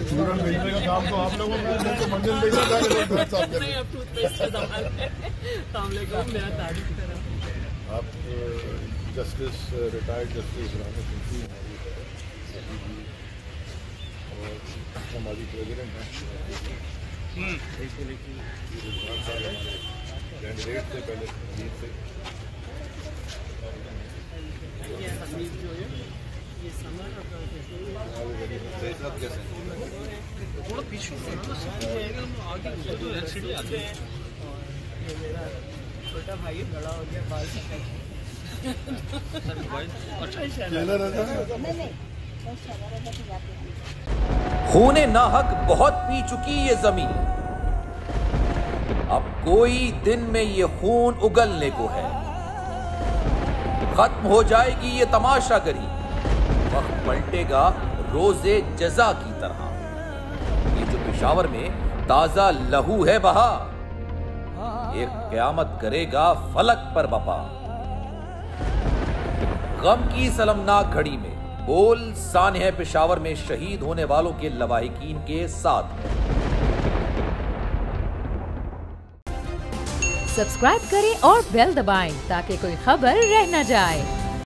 चूरन भेजने का काम तो आप लोगों का है, तो मंदिर भेजना नहीं, अब टूथपेस्ट का सवाल है। मेरा तारीफ करा। आप justice retired justice Rana Singh और हमारी प्रेसिडेंट हैं कैंडिडेट थे पहले जीत से। ये हमीद जो है ये समर कैसे थोड़ा पीछे आगे और ये मेरा छोटा भाई बड़ा हो गया बाल खूने नाहक बहुत पी चुकी ये जमीन, अब कोई दिन में ये खून उगलने को है। खत्म हो जाएगी ये तमाशागरी, वक्त पलटेगा रोजे जजा की तरह। ये जो पेशावर में ताजा लहू है बहा, एक क़यामत करेगा फलक पर बपा। गम की सलमनाक घड़ी में बोल सानह पेशावर में शहीद होने वालों के लवाहिकीन के साथ। सब्सक्राइब करें और बेल दबाएं ताकि कोई खबर रह न जाए।